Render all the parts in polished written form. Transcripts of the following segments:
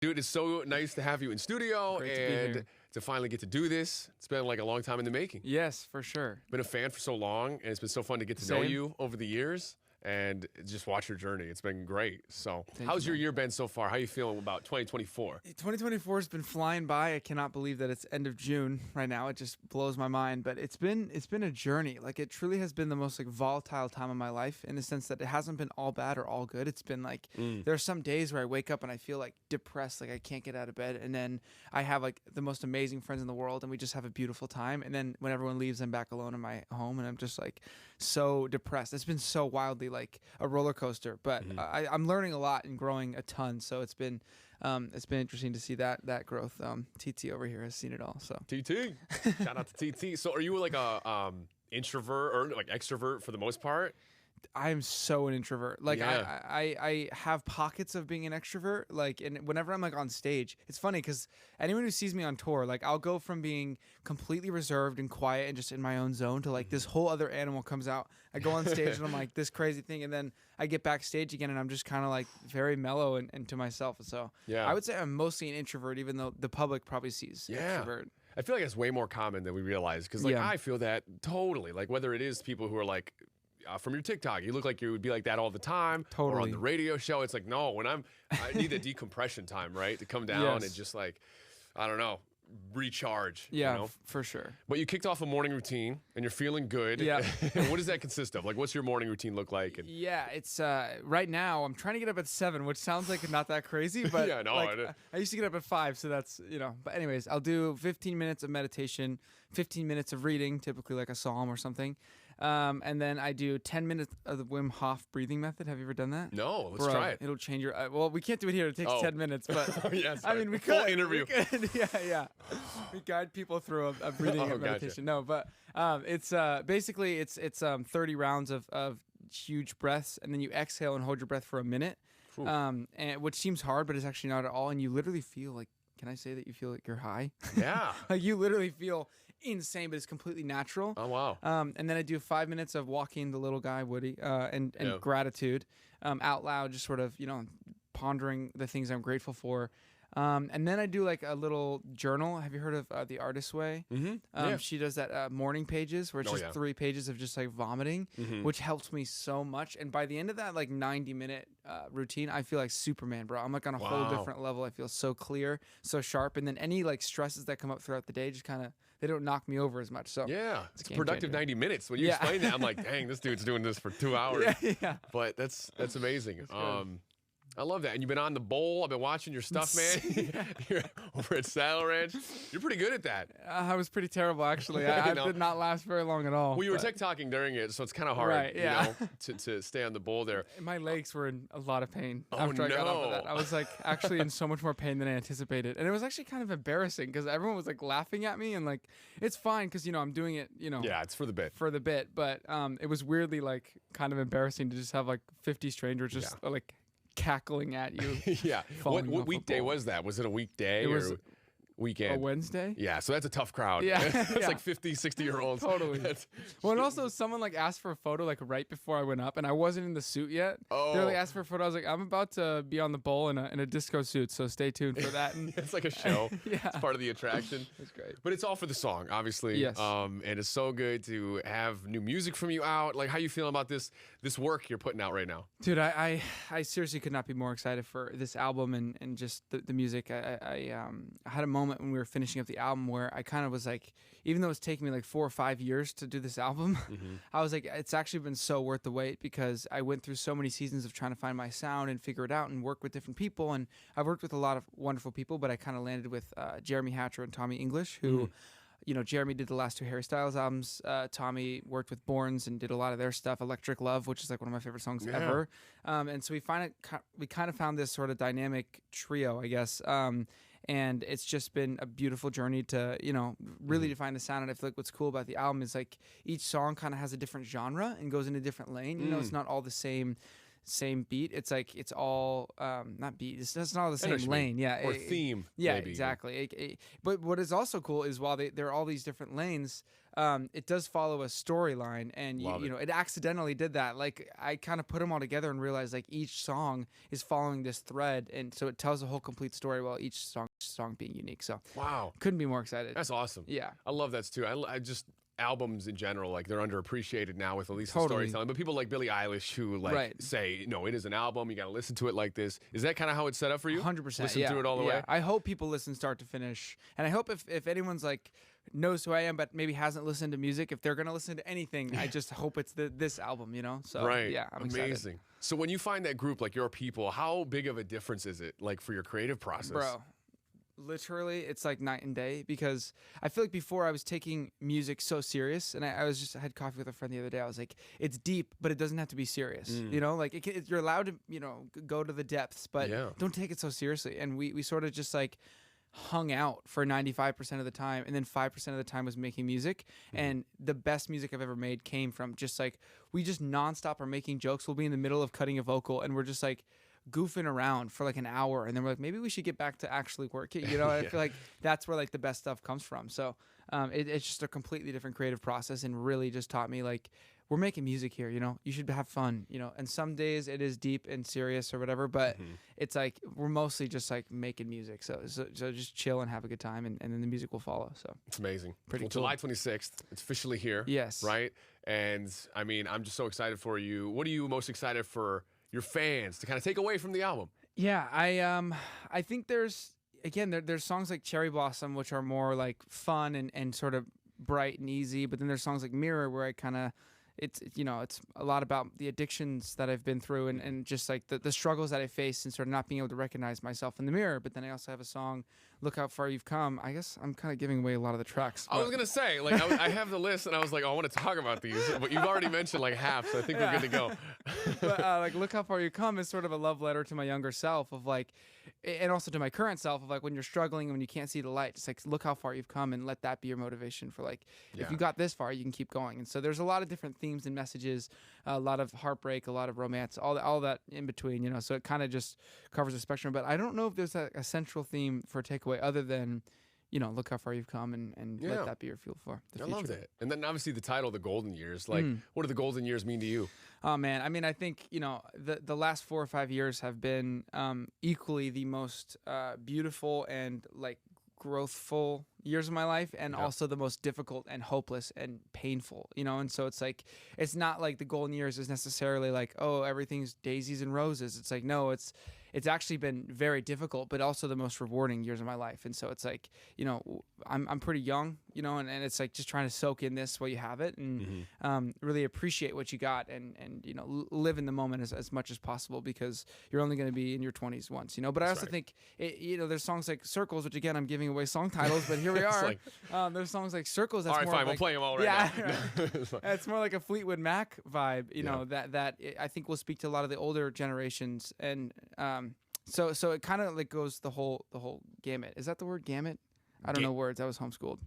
Dude, it's so nice to have you in studio Great to be and here. to finally get to do this. It's been like a long time in the making. Yes, for sure. Been a fan for so long, and it's been so fun to get to know Same. you over the years and just watch your journey. It's been great. So, Thank how's you, your man. year been so far? How you feeling about 2024? 2024 has been flying by. I cannot believe that it's end of June right now. It just blows my mind. But it's been a journey. Like, it truly has been the most like volatile time of my life, in the sense that it hasn't been all bad or all good. It's been like there are some days where I wake up and I feel like depressed, like I can't get out of bed, and then I have like the most amazing friends in the world, and we just have a beautiful time. And then when everyone leaves, I'm back alone in my home, and I'm just like so depressed. It's been so wildly like a roller coaster, but I'm learning a lot and growing a ton. So it's been interesting to see that growth. TT over here has seen it all. So TT. Shout out to TT. So, are you like a introvert or like extrovert for the most part? I am so an introvert. Like Yeah. I have pockets of being an extrovert. Like, and whenever I'm like on stage, it's funny because anyone who sees me on tour, like I'll go from being completely reserved and quiet and just in my own zone to like this whole other animal comes out. I go on stage and I'm like this crazy thing, and then I get backstage again and I'm just kind of like very mellow and to myself. So Yeah. I would say I'm mostly an introvert, even though the public probably sees extrovert. I feel like it's way more common than we realize because, like, Yeah. I feel that totally. Like, whether it is people who are like, from your TikTok, you look like you would be like that all the time. Or on Totally. the radio show, it's like, no, I need the decompression time, right? To come down Yes. and just like, I don't know, recharge. Yeah, You know? for sure. But you kicked off a morning routine and you're feeling good. Yeah. What does that consist of? Like, what's your morning routine look like? And Yeah, it's right now I'm trying to get up at 7, which sounds like not that crazy, but Yeah, no, like, I- I used to get up at 5, so that's, but anyways, I'll do 15 minutes of meditation, 15 minutes of reading, typically like a psalm or something. And then I do 10 minutes of the Wim Hof breathing method. Have you ever done that? No, let's Bro, try it. It'll change your well, we can't do it here. It takes Oh. 10 minutes, but Yeah, I sorry. mean, we Full could. interview. We could, yeah. We guide people through a breathing Oh, gotcha. meditation. No, but it's basically it's 30 rounds of huge breaths, and then you exhale and hold your breath for a minute, and which seems hard, but it's actually not at all. And you literally feel like, can I say that you feel like you're high? Yeah. Like you literally feel insane, but it's completely natural. Oh, wow. And then I do 5 minutes of walking the little guy Woody, and Yeah. gratitude, out loud, just sort of pondering the things I'm grateful for. And then I do like a little journal. Have you heard of The Artist's Way? Mm-hmm. Yeah. She does that morning pages where it's Oh, just yeah. 3 pages of just like vomiting, which helps me so much. And by the end of that like 90-minute routine, I feel like Superman, bro. I'm like on a whole Wow. different level. I feel so clear, so sharp. And then any like stresses that come up throughout the day just kind of, they don't knock me over as much. So Yeah, it's a game productive changer. 90 minutes. When you Yeah. explain that, I'm like, dang, this dude's doing this for 2 hours. yeah. But that's amazing. good. I love that. And you've been on the bowl. I've been watching your stuff, man. You're over at Saddle Ranch. You're pretty good at that. I was pretty terrible, actually. I know. did not last very long at all. Well, you were but TikToking during it, so it's kind of hard, Right, yeah. to stay on the bowl there. my legs were in a lot of pain Oh, after I got off of that. no. I was like actually in so much more pain than I anticipated. And it was actually kind of embarrassing because everyone was like laughing at me, and like, it's fine because, I'm doing it, Yeah, it's for the bit. for the bit. But it was weirdly like kind of embarrassing to just have like 50 strangers just like cackling at you. Yeah. Falling off What a weekday bowl. was that? Was it a weekday It or was weekend? A Wednesday? Yeah, so that's a tough crowd. Yeah, It's yeah. like 50, 60-year-olds. Totally. That's- Well, and also someone like asked for a photo like right before I went up, and I wasn't in the suit yet. Oh. They like asked for a photo. I was like, I'm about to be on the bowl in a disco suit, so stay tuned for that. And It's like a show. Yeah. It's part of the attraction. That's great. But it's all for the song, obviously. Yes. And it's so good to have new music from you out. Like, how you feeling about this work you're putting out right now? Dude, I seriously could not be more excited for this album and just the music. I had a moment when we were finishing up the album where I kind of was like, even though it's taken me like 4 or 5 years to do this album, I was like, it's actually been so worth the wait because I went through so many seasons of trying to find my sound and figure it out and work with different people. And I've worked with a lot of wonderful people, but I kind of landed with Jeremy Hatcher and Tommy English, who Jeremy did the last 2 Harry Styles albums. Tommy worked with Borns and did a lot of their stuff. Electric Love, which is like one of my favorite songs ever. And so we kind of found this sort of dynamic trio, I guess. And it's just been a beautiful journey to, really define the sound. And I feel like what's cool about the album is like each song kind of has a different genre and goes in a different lane. It's not all the same beat. It's like it's all not beat. It's not all the I know same what you mean. lane. Yeah, Or theme, Yeah, maybe. exactly. But what is also cool is while there are all these different lanes, it does follow a storyline, and Love you know, it accidentally did that. Like I kind of put them all together and realized like each song is following this thread, and so it tells a whole complete story while each song being unique. So Wow. couldn't be more excited. That's awesome. Yeah. I love that too. I just albums in general, like they're underappreciated now with at least the Totally. storytelling. But people like Billie Eilish who like Right. say, no, it is an album. You got to listen to it like this. Is that kind of how it's set up for you? 100%. Listen yeah, to it all the yeah. way. I hope people listen start to finish, and I hope if anyone's like knows who I am but maybe hasn't listened to music, if they're gonna listen to anything, I just hope it's this album, you know. So Right. yeah, I'm Amazing. excited. So when you find that group, like your people, how big of a difference is it like for your creative process? Bro, literally it's like night and day, because I feel like before I was taking music so serious, and I had coffee with a friend the other day. I was like, it's deep, but it doesn't have to be serious, you know, like you're allowed to, you know, go to the depths, but don't take it so seriously. And we sort of just like hung out for 95% of the time, and then 5% of the time was making music. And the best music I've ever made came from just like, we just nonstop are making jokes. We'll be in the middle of cutting a vocal and we're just like goofing around for like an hour, and then we're like, maybe we should get back to actually working, you know. I feel like that's where like the best stuff comes from. So it's just a completely different creative process, and really just taught me like, we're making music here, you know, you should have fun, you know. And some days it is deep and serious or whatever, but it's like we're mostly just like making music. So just chill and have a good time, and then the music will follow. So It's amazing. Pretty Well, cool. July 26th, it's officially here. Yes. Right? And I mean, I'm just so excited for you. What are you most excited for your fans to kind of take away from the album? Yeah, I think there's songs like Cherry Blossom, which are more like fun and sort of bright and easy, but then there's songs like Mirror, where I kind of, it's, you know, it's a lot about the addictions that I've been through, and just like the struggles that I faced, and sort of not being able to recognize myself in the mirror. But then I also have a song, Look How Far You've Come. I guess I'm kind of giving away a lot of the tracks. I was gonna say, like, I have the list, and I was like, oh, I want to talk about these, but you've already mentioned like half, so I think we're good to go. But like, Look How Far You Come is sort of a love letter to my younger self, of like, and also to my current self, of like, when you're struggling and when you can't see the light, just like, look how far you've come, and let that be your motivation for like, if you got this far, you can keep going. And so there's a lot of different themes and messages, a lot of heartbreak, a lot of romance, all that in between, you know. So it kind of just covers the spectrum. But I don't know if there's a central theme for a takeaway other than, you know, look how far you've come, and let that be your fuel for the future. I love that. And then obviously the title, The Golden Years. Like, what do the golden years mean to you? Oh man, I mean, I think, you know, the last 4 or 5 years have been equally the most beautiful and like growthful years of my life, and also the most difficult and hopeless and painful, you know. And so it's like, it's not like the golden years is necessarily like, oh, everything's daisies and roses. It's like, no, it's actually been very difficult, but also the most rewarding years of my life. And so it's like, you know, I'm pretty young, you know, and it's like just trying to soak in this while you have it, and really appreciate what you got, and you know, live in the moment as much as possible, because you're only going to be in your 20s once, you know. But I also think, you know, there's songs like Circles, which again, I'm giving away song titles, but here we are. Like, there's songs like Circles. That's all right, more fine, like, we'll play them all right now. It's more like a Fleetwood Mac vibe, you know, that I think will speak to a lot of the older generations. And so it kind of like goes the whole gamut. Is that the word, gamut? I don't know words. I was homeschooled.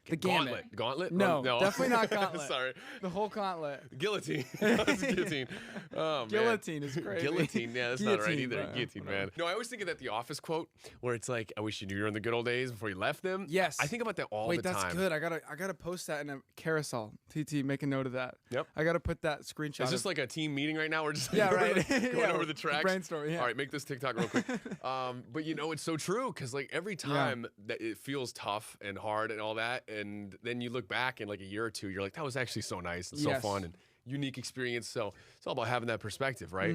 The gamut. Gauntlet? No, no, definitely not gauntlet. Sorry. The whole gauntlet. Guillotine. Guillotine. Oh, man. Guillotine is crazy. Guillotine. Yeah, that's not right Guillotine, either. bro. Guillotine, man. No, I always think of that The Office quote where it's like, I wish you knew you were in the good old days before you left them. Yes. I think about that all Wait, the time. that's good. I gotta post that in a carousel. TT, make a note of that. Yep. I gotta put that screenshot. Is this like a team meeting right now? We're just right. going over the tracks. Brainstorm. Yeah. All right, make this TikTok real quick. But you know, it's so true, because like every time that it feels tough and hard and all that, and then you look back in like a year or two, you're like, that was actually so nice and so fun and unique experience. So it's all about having that perspective, right?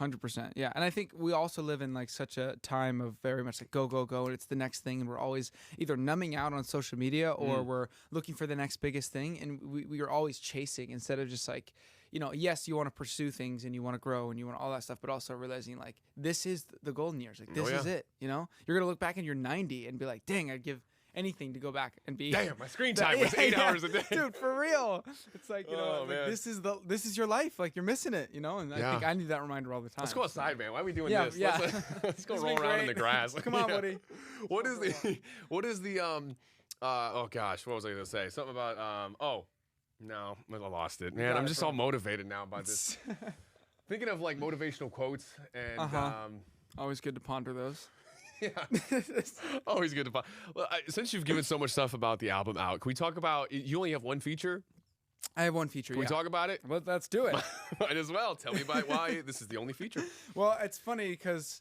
100%. Yeah. And I think we also live in like such a time of very much like go, and it's the next thing. And we're always either numbing out on social media, or we're looking for the next biggest thing. And we are always chasing, instead of just like, you know, yes, you want to pursue things and you want to grow and you want all that stuff, but also realizing like, this is the golden years. Like, this is it, you know. You're going to look back and you're 90 and be like, dang, I'd give anything to go back and be. Damn, my screen time was 8 hours a day. Dude, for real. It's like, you know, like, man. this is your life. Like, you're missing it, you know. And I think I need that reminder all the time. Let's go outside, man. Why are we doing this? Yeah. Let's go It's roll been around in great. the grass. Come on, buddy. What is the oh gosh, what was I gonna say? Something about no, I lost it. Man, I'm just all motivated now about this. Thinking of like motivational quotes and Always good to ponder those. Yeah. Always good to find. Well, since you've given so much stuff about the album out, can we talk about, you only have one feature? I have one feature, Can we talk about it? Well, let's do it. Might as well. Tell me about why this is the only feature. Well, it's funny because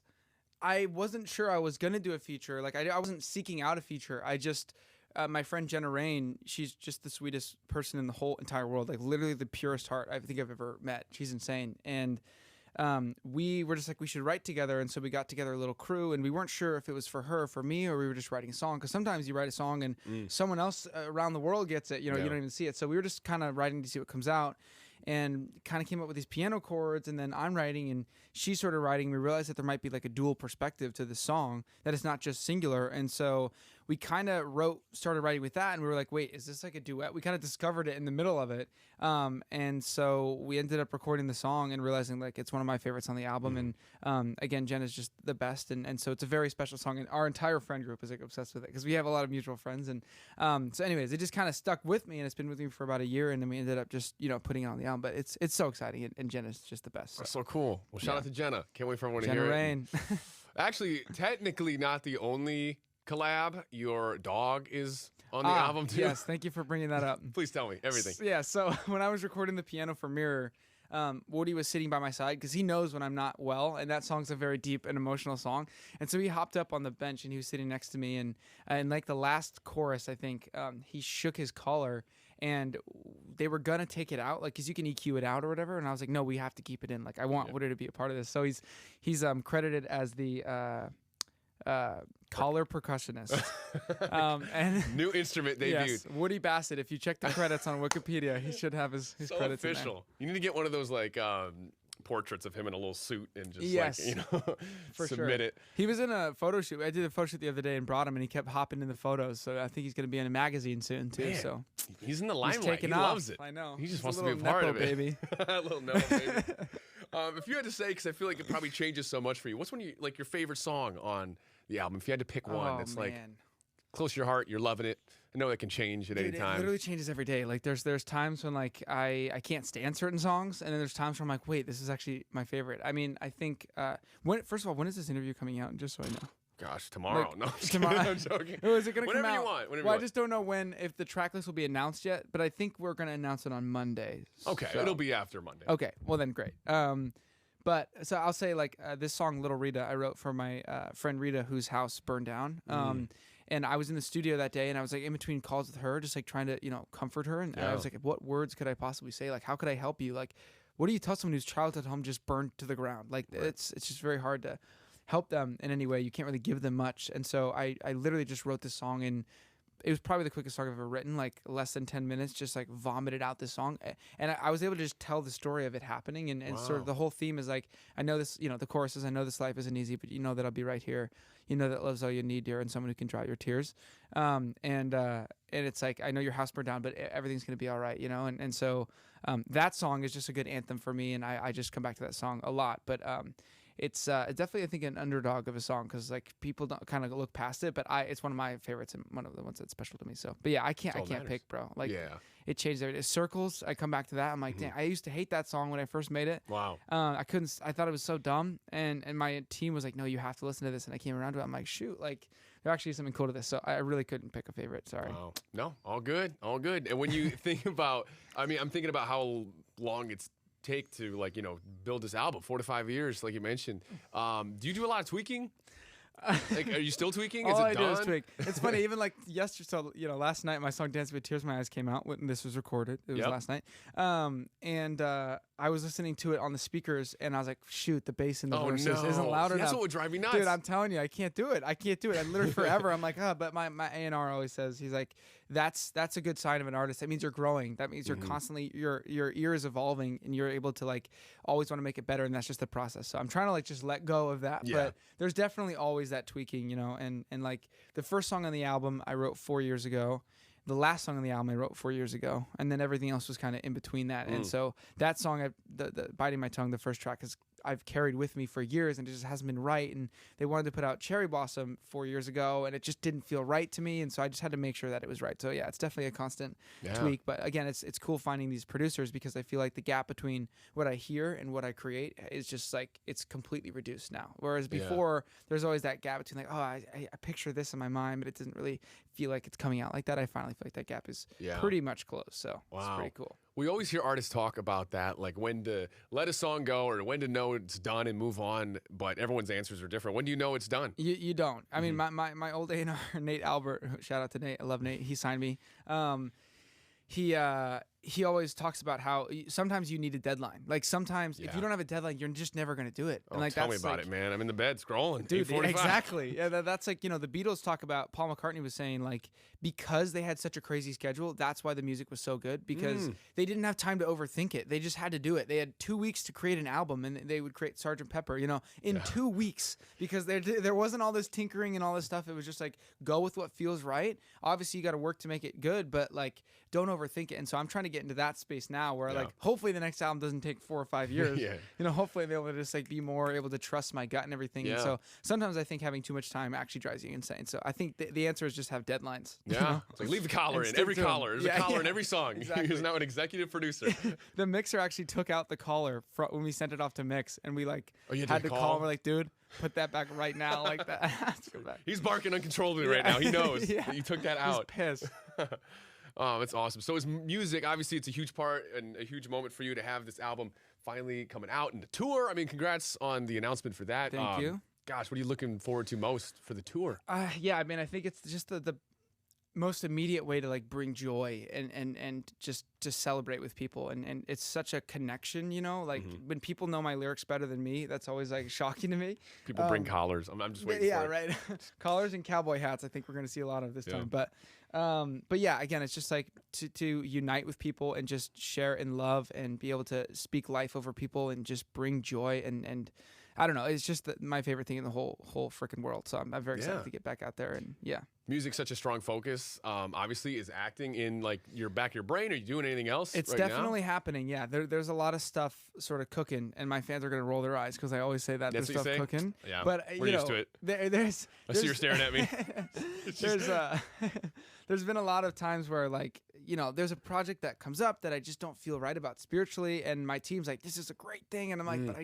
I wasn't sure I was going to do a feature. Like, I wasn't seeking out a feature. I just, my friend Jenna Rain, she's just the sweetest person in the whole entire world. Like, literally the purest heart I think I've ever met. She's insane. And we were just like, we should write together. And so we got together a little crew, and we weren't sure if it was for her, for me, or we were just writing a song. Because sometimes you write a song and someone else around the world gets it, you know, you don't even see it. So we were just kind of writing to see what comes out, and kind of came up with these piano chords, and then I'm writing and she started writing. We realized that there might be like a dual perspective to the song, that it's not just singular. And so we kind of started writing with that, and we were like, wait, is this like a duet? We kind of discovered it in the middle of it. And so we ended up recording the song and realizing like it's one of my favorites on the album. And again, Jen is just the best. And so it's a very special song, and our entire friend group is like obsessed with it because we have a lot of mutual friends. And so anyways, it just kind of stuck with me, and it's been with me for about a year, and then we ended up just, you know, putting it on the album. But it's so exciting, and Jen is just the best. So, That's so cool. Well, shout out to Jenna. Can't wait for everyone to Jenna hear Rain. it. Actually, technically not the only collab. Your dog is on the album too. Yes, thank you for bringing that up. Please tell me everything. Yeah, so when I was recording the piano for Mirror, Woody was sitting by my side because he knows when I'm not well, and that song's a very deep and emotional song. And so he hopped up on the bench and he was sitting next to me, and like the last chorus, I think, he shook his collar, and they were gonna take it out, like, because you can EQ it out or whatever. And I was like, no, we have to keep it in. Like, I want Woody to be a part of this. So he's credited as the collar percussionist. And new instrument debuted. Yes, Woody Bassett. If you check the credits on Wikipedia, he should have his so credits official. in there. You need to get one of those like portraits of him in a little suit and just Yes, like, you know, for submit it. He was in a photo shoot. I did a photo shout the other day and brought him, and he kept hopping in the photos. So I think he's going to be in a magazine soon too. Man, so he's in the he's limelight. taking He off. loves it. I know. He just He's wants a to be a little part Nepo of it. baby. A little Nepo baby. If you had to say, because I feel like it probably changes so much for you, what's one of your favorite song on the album? If you had to pick one that's like close to your heart, you're loving it. I know it can change at any time. It literally changes every day. Like there's times when like I can't stand certain songs, and then there's times where I'm like, wait, this is actually my favorite. I mean, I think first of all, when is this interview coming out? Just so I know. Gosh, tomorrow. Like, no, tomorrow. I'm joking. Is it gonna Whenever come out? you want. Whenever Well, you I just don't know if the track list will be announced yet, but I think we're gonna announce it on Monday. Okay, so. it'll be after Monday. Okay, well then great. But so I'll say like this song Little Rita I wrote for my friend Rita, whose house burned down. And I was in the studio that day, and I was like in between calls with her, just like trying to, you know, comfort her. And I was like, what words could I possibly say? Like, how could I help you? Like, what do you tell someone whose childhood home just burned to the ground? Like, it's just very hard to help them in any way. You can't really give them much. And so I literally just wrote this song, and it was probably the quickest song I've ever written, like less than 10 minutes, just like vomited out this song. And I was able to just tell the story of it happening. And sort of the whole theme is like, I know this, you know, the chorus is, I know this life isn't easy, but you know that I'll be right here. You know that love's all you need, dear, and someone who can dry your tears. And it's like, I know your house burned down, but everything's going to be all right, you know? And so that song is just a good anthem for me. And I just come back to that song a lot. But it's definitely, I think, an underdog of a song, because like people don't kind of look past it, but it's one of my favorites and one of the ones that's special to me. So, but yeah, I can't pick, bro. Like, it changed everything. Circles, I come back to that. I'm like, damn, I used to hate that song when I first made it. Wow. I thought it was so dumb, and my team was like, no, you have to listen to this, and I came around to it. I'm like, shoot, like there actually is something cool to this. So I really couldn't pick a favorite. Sorry. Wow. No, all good, all good. And when you think about, I mean, I'm thinking about how long it's take to, like, you know, build this album, 4 to 5 years, like you mentioned. Do you do a lot of tweaking? Like, are you still tweaking? Is All it I done? do is tweak. It's funny, even like yesterday, so, you know, last night my song "Dancing with Tears in My Eyes" came out when this was recorded. It was last night, and I was listening to it on the speakers, and I was like, "Shoot, the bass in the verses isn't loud enough." That's what would drive me nuts, dude. I'm telling you, I can't do it. I can't do it. And literally forever, I'm like, but my A&R always says, he's like, that's a good sign of an artist. That means you're growing. That means you're constantly your ear is evolving, and you're able to like always want to make it better. And that's just the process. So I'm trying to like just let go of that. But there's definitely always that tweaking, you know. And like the first song on the album I wrote 4 years ago. The last song on the album I wrote 4 years ago, and then everything else was kind of in between that. And so that song, the Biting My Tongue, the first track, is I've carried with me for years, and it just hasn't been right. And they wanted to put out Cherry Blossom 4 years ago, and it just didn't feel right to me, and so I just had to make sure that it was right. So yeah, it's definitely a constant tweak. But again, it's cool finding these producers, because I feel like the gap between what I hear and what I create is just like it's completely reduced now. Whereas before, there's always that gap between like, oh, I picture this in my mind, but it doesn't really feel like it's coming out like that. I finally feel like that gap is pretty much closed. So it's pretty cool. We always hear artists talk about that, like when to let a song go or when to know it's done and move on, but everyone's answers are different. When do you know it's done? You don't. I mean, my old A&R, Nate Albert, shout out to Nate. I love Nate. He signed me. He always talks about how sometimes you need a deadline. Like sometimes if you don't have a deadline, you're just never going to do it. Oh, and like, tell me about it, man. I'm in the bed scrolling. Dude, exactly. Yeah, that's like, the Beatles talk about, Paul McCartney was saying, like, because they had such a crazy schedule, that's why the music was so good, because they didn't have time to overthink it. They just had to do it. They had 2 weeks to create an album, and they would create Sgt. Pepper, in 2 weeks, because there wasn't all this tinkering and all this stuff. It was just like, go with what feels right. Obviously, you got to work to make it good, but like, don't overthink it. And so I'm trying to get into that space now where like, hopefully the next album doesn't take 4 or 5 years. Hopefully I'll be able to just like be more able to trust my gut and everything. And so sometimes I think having too much time actually drives you insane. So I think the answer is just have deadlines. Yeah. It's like leave the collar in every collar. There's a collar in every song. Exactly. He's now an executive producer. The mixer actually took out the collar when we sent it off to mix, and we like had to call. We're like, dude, put that back right now, like that. He's barking uncontrollably right now. He knows that you took that out. He's pissed. Oh, that's awesome. So is music, obviously it's a huge part and a huge moment for you to have this album finally coming out and the tour. I mean, congrats on the announcement for that. Thank you. Gosh, what are you looking forward to most for the tour? Yeah, I mean, I think it's just the most immediate way to like bring joy and just to celebrate with people, and it's such a connection, like when people know my lyrics better than me, that's always like shocking to me. People bring collars. I'm just waiting for it. Yeah, right. Collars and cowboy hats, I think we're gonna see a lot of this time. But yeah, again, it's just like to unite with people and just share in love and be able to speak life over people and just bring joy and I don't know. It's just my favorite thing in the whole freaking world. So I'm very excited to get back out there and Music's such a strong focus. Obviously, is acting in like your back of your brain? Are you doing anything else? It's right definitely happening. Yeah, there's a lot of stuff sort of cooking, and my fans are gonna roll their eyes because I always say that there's stuff cooking. Yeah, but we're used to it. I see you're staring at me. There's been a lot of times where like there's a project that comes up that I just don't feel right about spiritually, and my team's like, this is a great thing, and I'm like, but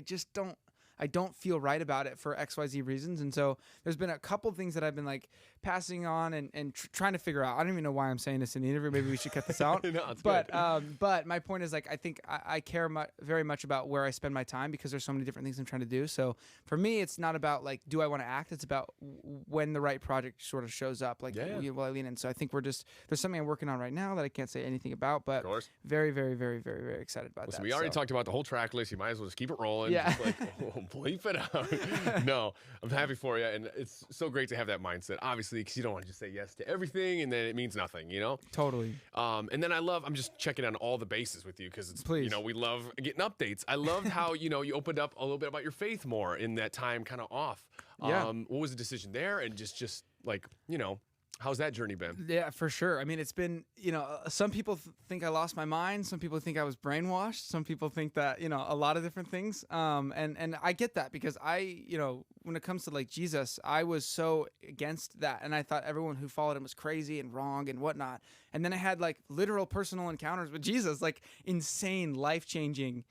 I don't feel right about it for XYZ reasons. And so there's been a couple things that I've been like passing on and trying to figure out. I don't even know why I'm saying this in the interview. Maybe we should cut this out. No, it's but good. But my point is like, I think I care very much about where I spend my time, because there's so many different things I'm trying to do. So for me, it's not about like, do I want to act? It's about when the right project sort of shows up. Like, will I lean in? So I think there's something I'm working on right now that I can't say anything about, but very, very, very, very, very excited about that. We already talked about the whole track list. You might as well just keep it rolling. Yeah. Just like, bleep it out. No, I'm happy for you. And it's so great to have that mindset, obviously, because you don't want to just say yes to everything and then it means nothing, Totally. And then I'm just checking on all the bases with you because it's, we love getting updates. I loved how, you opened up a little bit about your faith more in that time kind of off. What was the decision there? And just like, how's that journey been? Yeah, for sure. I mean, it's been, some people think I lost my mind. Some people think I was brainwashed. Some people think that, a lot of different things. And I get that because when it comes to like Jesus, I was so against that. And I thought everyone who followed him was crazy and wrong and whatnot. And then I had like literal personal encounters with Jesus, like insane, life-changing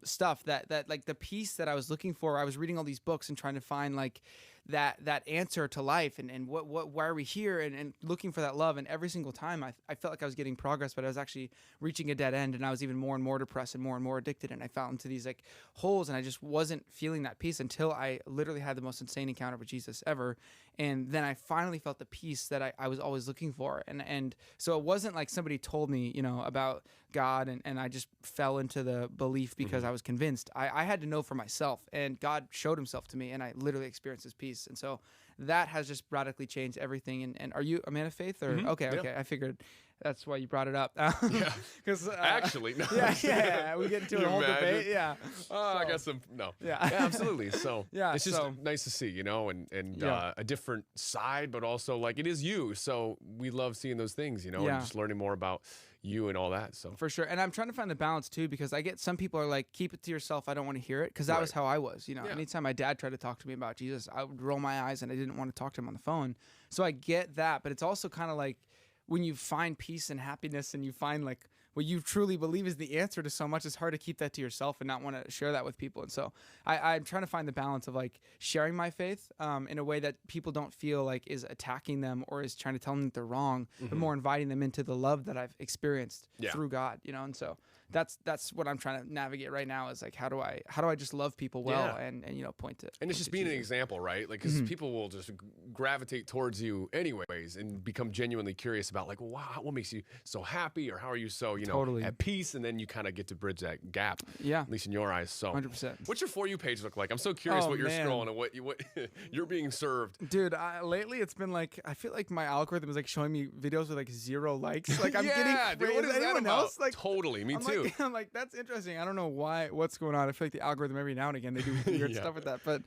stuff that like the peace that I was looking for. I was reading all these books and trying to find like that answer to life and why are we here and looking for that love. And every single time I felt like I was getting progress, but I was actually reaching a dead end, and I was even more and more depressed and more addicted, and I fell into these like holes, and I just wasn't feeling that peace until I literally had the most insane encounter with Jesus ever. And then I finally felt the peace that I was always looking for. And so it wasn't like somebody told me, about God and I just fell into the belief because I was convinced. I had to know for myself, and God showed himself to me, and I literally experienced his peace. And so that has just radically changed everything. And are you a man of faith? Or okay, I figured that's why you brought it up. Because actually, no. Yeah, we get into a whole debate. Yeah. I got some. No. Yeah. Absolutely. So it's just nice to see, and a different side, but also like it is you. So we love seeing those things, and just learning more about you and all that. So for sure. And I'm trying to find the balance too, because I get some people are like, keep it to yourself. I don't want to hear it. Because that was how I was. You know, anytime my dad tried to talk to me about Jesus, I would roll my eyes and I didn't want to talk to him on the phone. So I get that. But it's also kind of like when you find peace and happiness and you find like what you truly believe is the answer to so much, it's hard to keep that to yourself and not want to share that with people. And so I'm trying to find the balance of like sharing my faith in a way that people don't feel like is attacking them or is trying to tell them that they're wrong, but more inviting them into the love that I've experienced through God, you know? And so that's what I'm trying to navigate right now is like, how do I just love people well and you know, point to. And it's just being an example, right? Like, because people will just gravitate towards you anyways and become genuinely curious about like, well, wow, what makes you so happy, or how are you so, you know, at peace? And then you kind of get to bridge that gap, at least in your eyes. So 100%. What's your For You page look like? I'm so curious what you're scrolling and what you're being served. Dude, lately it's been like, I feel like my algorithm is like showing me videos with like 0 likes. Like I'm getting dude, what is anyone that about? else? Like, totally, me too. I'm like, that's interesting. I don't know what's going on. I feel like the algorithm every now and again they do weird stuff with that, but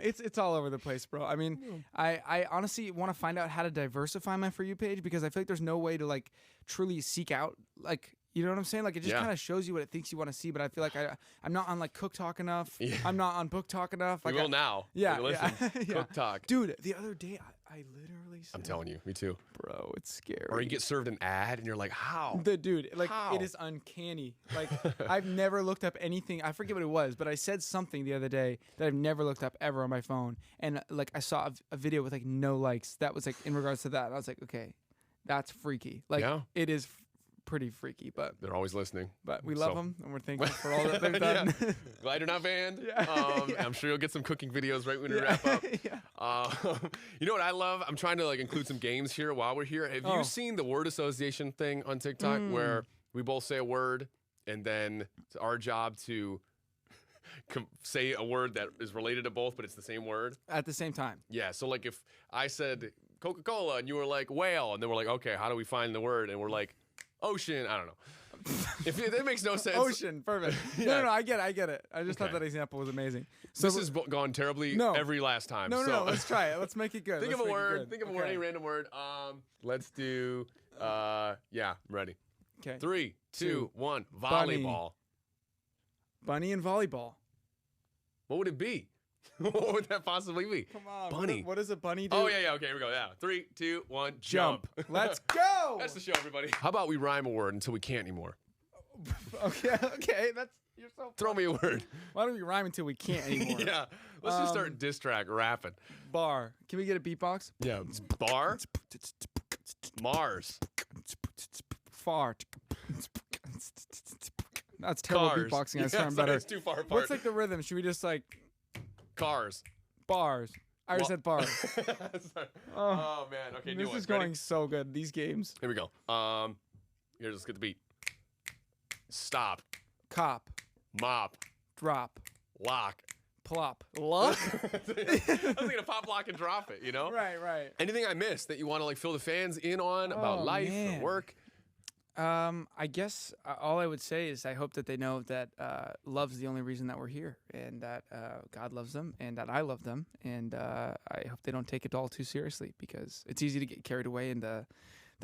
it's all over the place, bro. I mean, I honestly want to find out how to diversify my For You page, because I feel like there's no way to like truly seek out like, you know what I'm saying? Like it just kind of shows you what it thinks you want to see, but I feel like I'm not on like Cook Talk enough. I'm not on Book Talk enough. Like we will now. Listen, Cook Talk. Dude, the other day I literally said, I'm telling you, me too. Bro, it's scary. Or you get served an ad and you're like, how? Dude, like it is uncanny. Like I've never looked up anything. I forget what it was, but I said something the other day that I've never looked up ever on my phone. And like I saw a video with like no likes. That was like in regards to that. And I was like, okay, that's freaky. Like it is pretty freaky, but they're always listening. But we love them, and we're thankful for all that they've done. Glad you're not banned. I'm sure you'll get some cooking videos right when we wrap up. You know what I love? I'm trying to like include some games here while we're here. Have you seen the word association thing on TikTok where we both say a word and then it's our job to say a word that is related to both, but it's the same word at the same time? Yeah. So like if I said Coca-Cola and you were like whale, and then we're like, okay, how do we find the word? And we're like, ocean, I don't know. If that makes no sense. Ocean, perfect. No, I get it. I just thought that example was amazing. So this has gone terribly every last time. No, let's try it. Let's make it good. Think of a word. Think of a word, any random word. Let's do, I'm ready. Okay. 3, 2, 1, volleyball. Bunny and volleyball. What would it be? What would that possibly be? Come on. Bunny. What does a bunny do? Oh, yeah. Okay, here we go. Yeah. 3, 2, 1, jump. Let's go. That's the show, everybody. How about we rhyme a word until we can't anymore? Okay. You're so funny. Throw me a word. Why don't we rhyme until we can't anymore? Yeah. Let's just start diss track rapping. Bar. Can we get a beatbox? Yeah. Bar. Mars. Far. That's terrible beatboxing. I was trying better. It's too far apart. What's like the rhythm? Should we just like... Cars. Bars. I already said bars. Oh, man. Okay, this is going so good. These games. Here we go. Here, let's get the beat. Stop. Cop. Mop. Drop. Lock. Plop. Lock? I was thinking of pop, lock, and drop it, you know? Right. Anything I missed that you want to like fill the fans in on about life or work? I guess all I would say is I hope that they know that love's the only reason that we're here, and that God loves them, and that I love them, and I hope they don't take it all too seriously, because it's easy to get carried away in the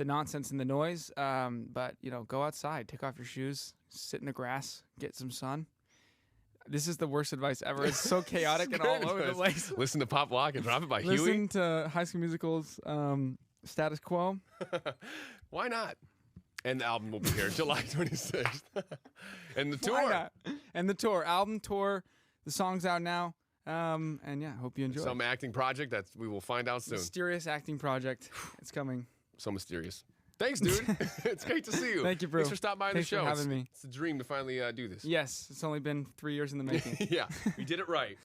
nonsense and the noise. But you know, go outside, take off your shoes, sit in the grass, get some sun. This is the worst advice ever. It's so chaotic and all over the place. Listen to Pop, Lock, and Drop It by Huey. Listen to High School Musical's Status Quo. Why not? And the album will be here July 26th. And the tour. Why not? And the tour. Album tour. The song's out now. And yeah, hope you enjoy. Some acting project that we will find out soon. Mysterious acting project. It's coming. So mysterious. Thanks, dude. It's great to see you. Thank you, bro. Thanks for stopping by the show. Thanks for having me. It's a dream to finally do this. Yes. It's only been 3 years in the making. Yeah. We did it right.